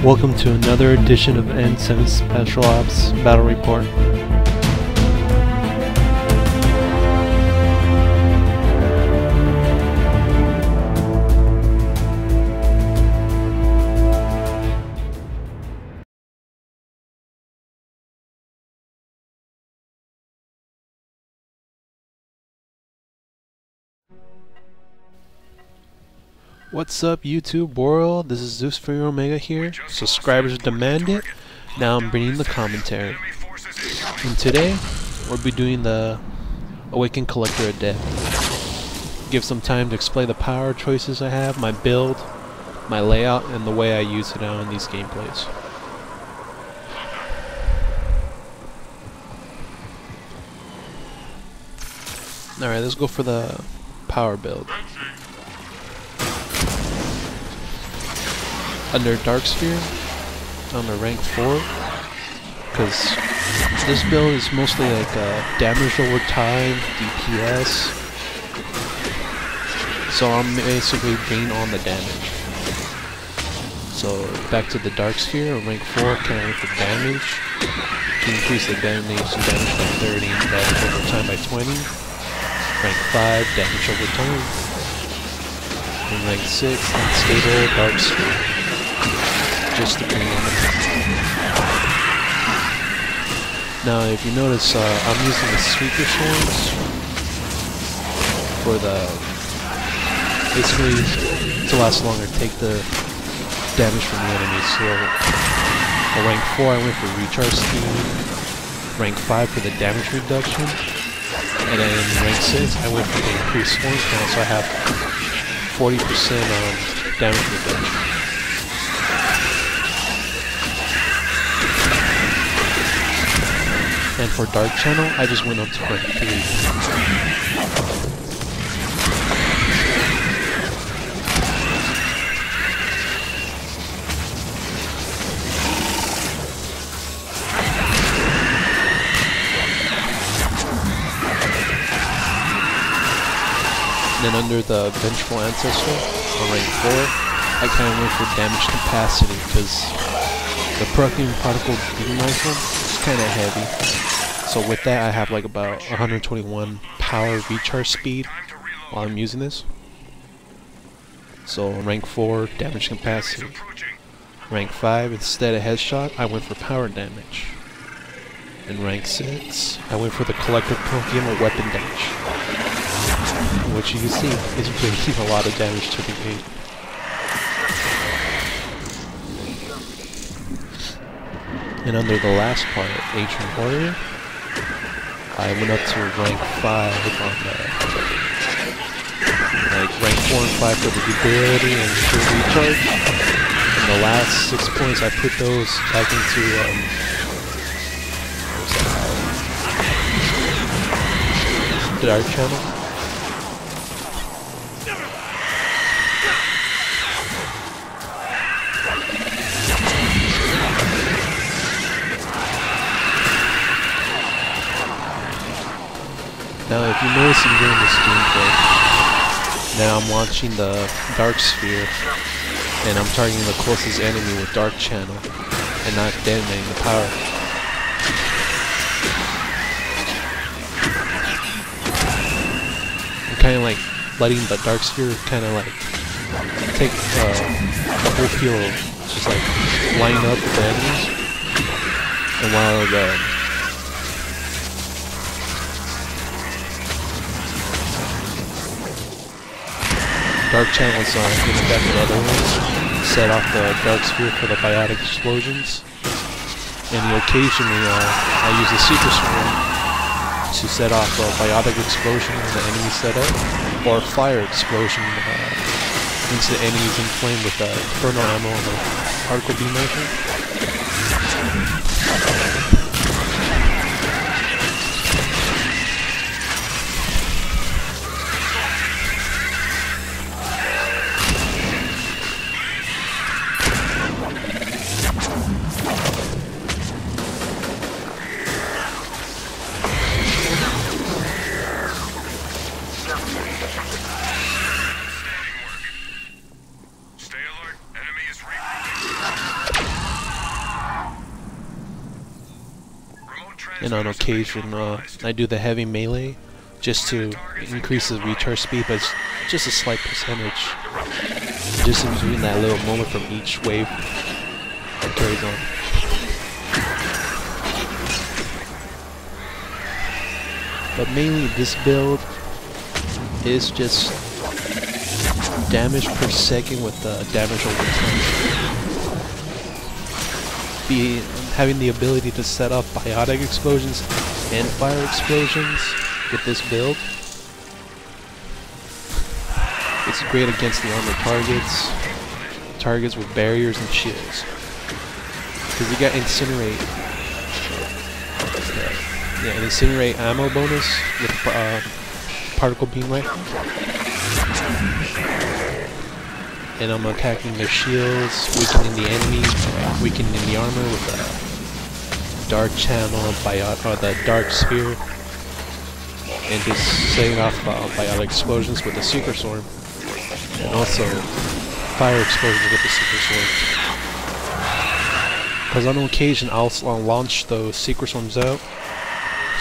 Welcome to another edition of N7 Special Ops Battle Report. What's up YouTube world, this is Zeus for your Omega here. Subscribers demand it, now I'm bringing the commentary. And today, we'll be doing the Awakened Collector Adept. Give some time to explain the power choices I have, my build, my layout, and the way I use it out in these gameplays. Alright, let's go for the power build. Under Dark Sphere, on the rank 4, because this build is mostly like damage over time, DPS, so I'm basically bringing on the damage. So back to the Dark Sphere, on rank 4, can I wait for damage, to increase the damage by 30 and damage over time by 20, rank 5, damage over time, and rank 6, unstable Dark Sphere. Just to bring on the Now, if you notice, I'm using the sweeper swords for the basically to last longer, take the damage from the enemy. So, at rank 4, I went for recharge speed. Rank 5 for the damage reduction, and then rank 6, I went for the increased swarm count. So I have 40% damage reduction. And for Dark Channel, I just went up to rank 3. Then under the Vengeful Ancestor, on rank 4, I kind of went for damage capacity, because the Protean Particle Beam Rifle is kind of heavy. So with that, I have like about 121 power recharge speed while I'm using this. So rank 4, damage capacity. Rank 5, instead of headshot, I went for power damage. And rank 6, I went for the Collector Pokemon weapon dash. Which you can see is bringing a lot of damage to the game. And under the last part, Ancient Warrior, I went up to rank 5 on the, like rank 4 and 5 for the durability and shield recharge. And the last 6 points, I put those back into, the Dark Channel. Now if you notice during this gameplay, now I'm launching the Dark Sphere, and I'm targeting the closest enemy with Dark Channel, and not detonating the power. I'm kind of like letting the Dark Sphere kind of like take the whole field, just like line up with the enemies, and while the Dark Channel is getting back the other ones, set off the Dark Sphere for the biotic explosions, and occasionally I use the Super Sword to set off a biotic explosion when the enemy set up, or a fire explosion into the enemies in flame with the Inferno ammo and the Particle Beam Rifle. Stay alert. Enemy is reaping. and on occasion I do the heavy melee just to increase the recharge speed, but it's just a slight percentage. Just in between that little moment from each wave that carries on. But mainly this build is just damage per second with damage over time. Having the ability to set off biotic explosions and fire explosions with this build. It's great against the armored targets with barriers and shields. Because you got incinerate. Yeah, an incinerate ammo bonus with particle beam rifle. And I'm attacking their shields, weakening the enemy, weakening the armor with the dark channel, the dark sphere, and just setting off biotic explosions with the super sword, and also fire explosions with the super sword. Because on occasion I'll launch those secret swarms out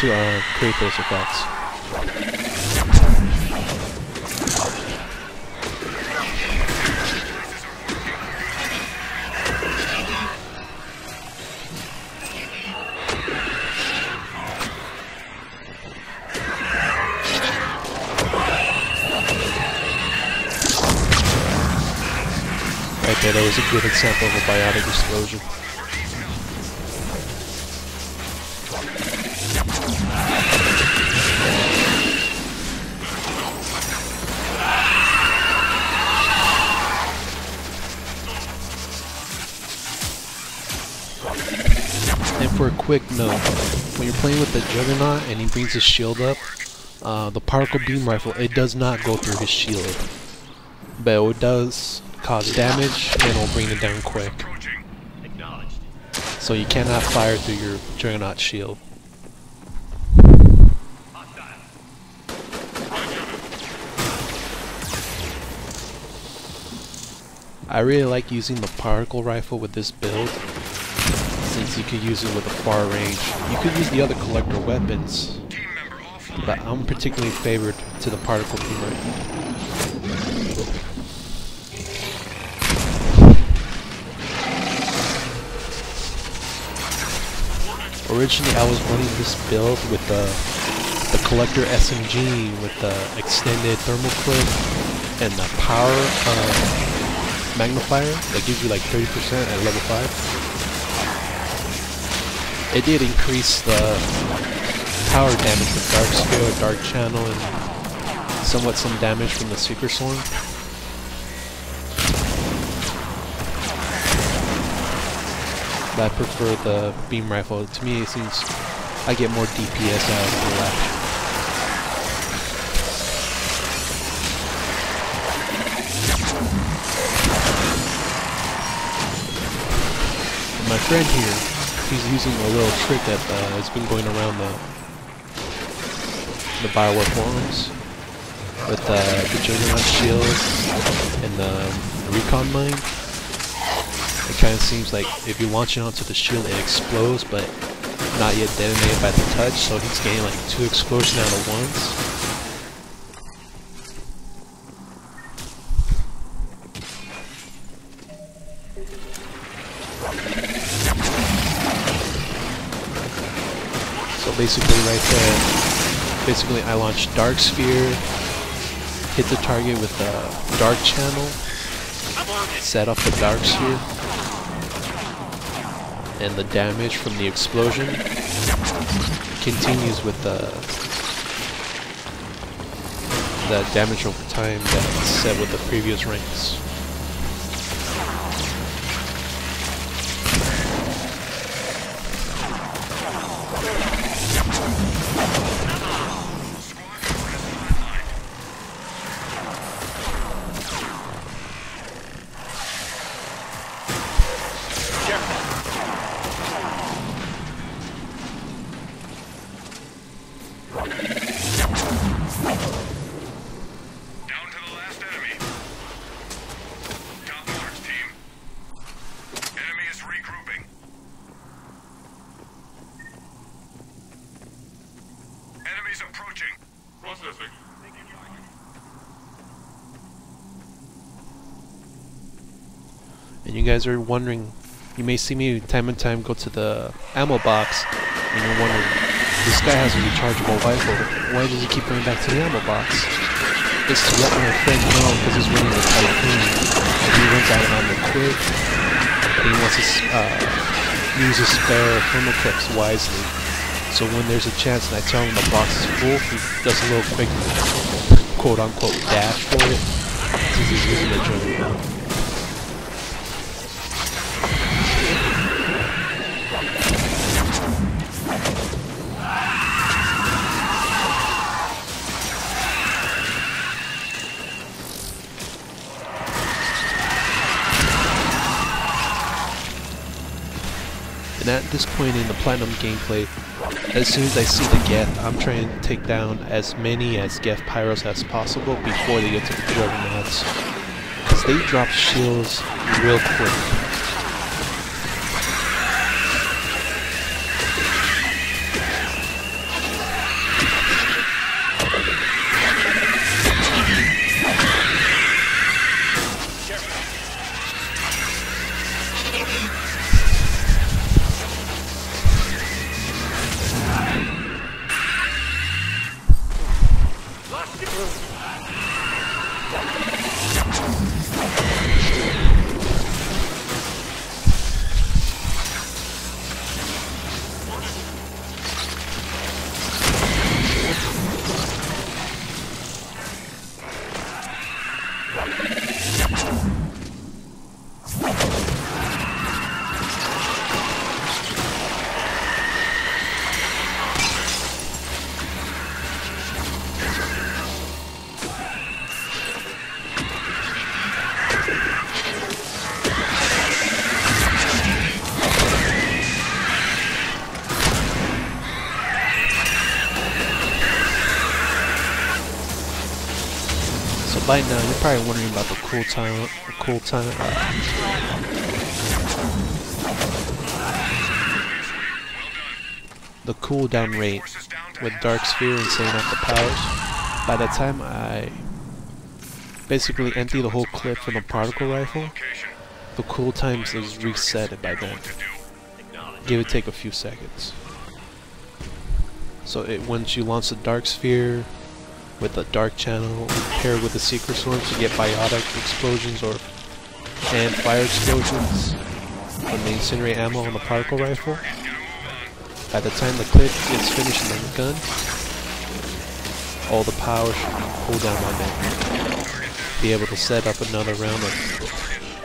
to create those effects. Right there, that was a good example of a biotic explosion. And for a quick note, when you're playing with the Juggernaut and he brings his shield up, the particle beam rifle, it does not go through his shield, but it does cause damage and it'll bring it down quick. So you cannot fire through your Juggernaut shield. I really like using the particle rifle with this build, since you could use it with a far range. You could use the other collector weapons, but I'm particularly favored to the particle beam rifle. Originally, I was running this build with the Collector SMG with the extended thermal clip and the power magnifier that gives you like 30% at level 5. It did increase the power damage with Dark Sphere, Dark Channel, and somewhat some damage from the Seeker Swarm. But I prefer the beam rifle. To me, it seems I get more DPS out of the lash. And my friend here, he's using a little trick that has been going around the Bioware forums with the Juggernaut shield and the recon mine. It kind of seems like if you launch it onto the shield, it explodes, but not yet detonated by the touch, so he's getting like 2 explosions out of once. So basically right there, I launch Dark Sphere, hit the target with the Dark Channel, set up the Dark Sphere, and the damage from the explosion continues with the damage over time that's set with the previous ranks. And you guys are wondering, you may see me time and time go to the ammo box, and you're wondering, this guy has a rechargeable rifle, why does he keep going back to the ammo box? It's to let my friend know, because he's running a Typhoon, and he runs out of ammo quick, and he wants to use his spare thermal clips wisely. So when there's a chance and I tell him the box is full, he does a little quick quote-unquote dash for it, since he's using the adrenaline. And at this point in the Platinum gameplay, as soon as I see the Geth, I'm trying to take down as many as Geth Pyros as possible before they get to the Juggernauts. Because they drop shields real quick. By now, you're probably wondering about the cooldown rate with Dark Sphere and setting off the powers. By the time I basically empty the whole clip from the particle rifle, the cool times is reset by then. Give or take a few seconds. So once you launch the Dark Sphere with the Dark Channel paired with the Secret Sword to get biotic explosions and fire explosions from the incinerate ammo on the particle rifle, by the time the clip gets finished in the gun, all the power should be pulled down by then. Be able to set up another round of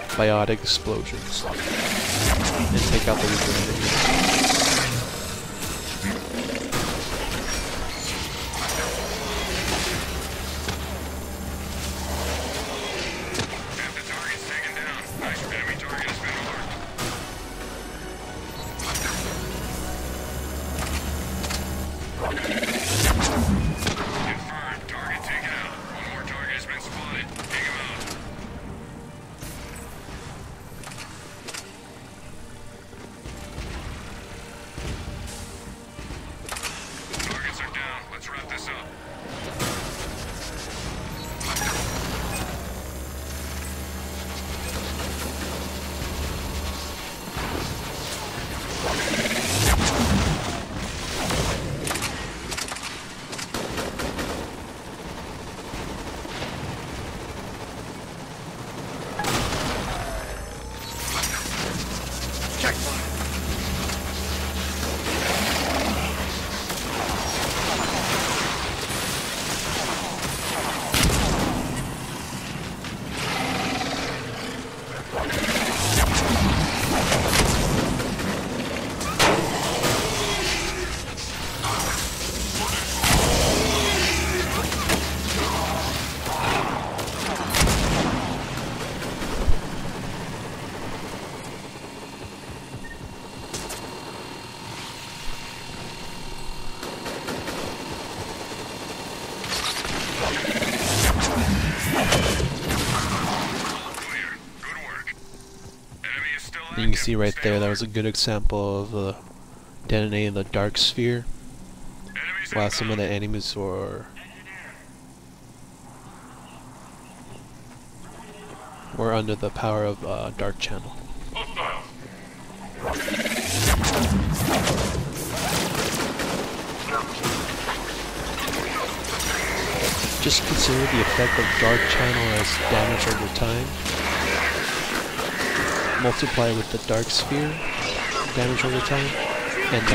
biotic explosions and take out the weaker enemies. You can see right there, that was a good example of detonating the Dark Sphere, while some of the enemies We're under the power of Dark Channel. Just consider the effect of Dark Channel as damage over time. Multiply with the Dark Sphere, damage over time, and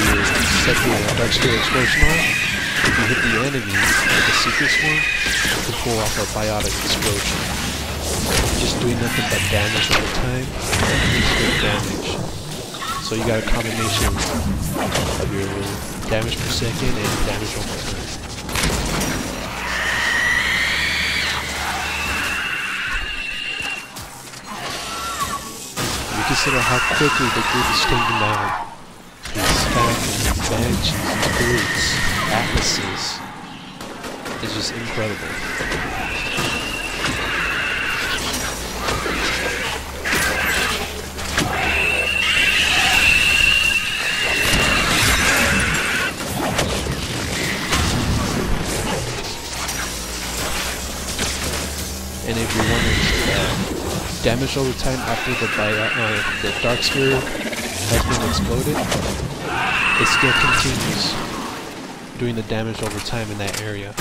you set the Dark Sphere explosion on. If you hit the enemy with the Secret Swarm, you can pull off a biotic explosion. Just doing nothing but damage over time, increase good damage. So you got a combination of your damage per second and damage over time. You consider how quickly the group is taken down. These factions, banshees, brutes, atlases. It's just incredible. And if you're wondering, damage over time after the Dark Sphere has been exploded, it still continues doing the damage over time in that area.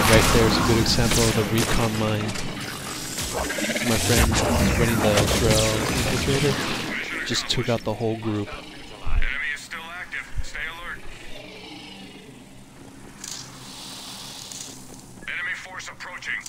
Right there is a good example of the recon mine. My friend running the Trail Infiltrator just took out the whole group. Enemy is still active. Stay alert. Enemy force approaching.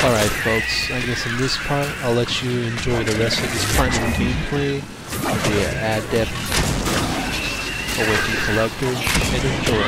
Alright folks, I guess in this part I'll let you enjoy the rest of this platinum gameplay of the Adept Awakened Collector, and enjoy.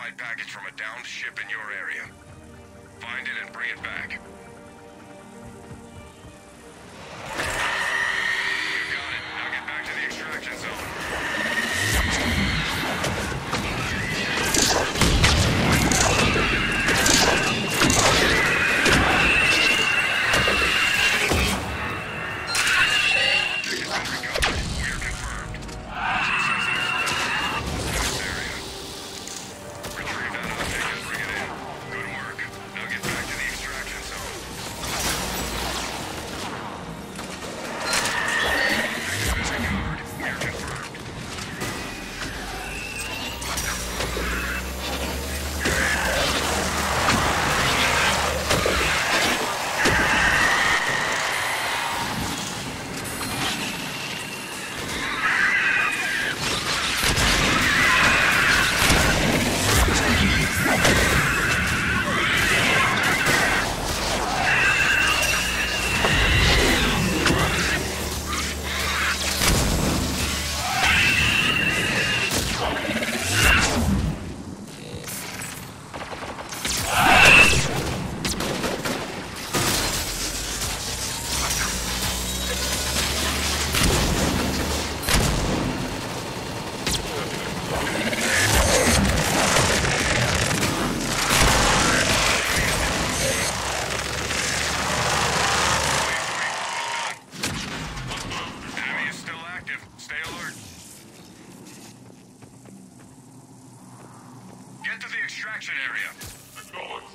classified package from a downed ship in your area. Find it and bring it back. You got it. Now get back to the extraction zone. Get to the extraction area. Acknowledged.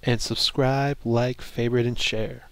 And subscribe, like, favorite, and share.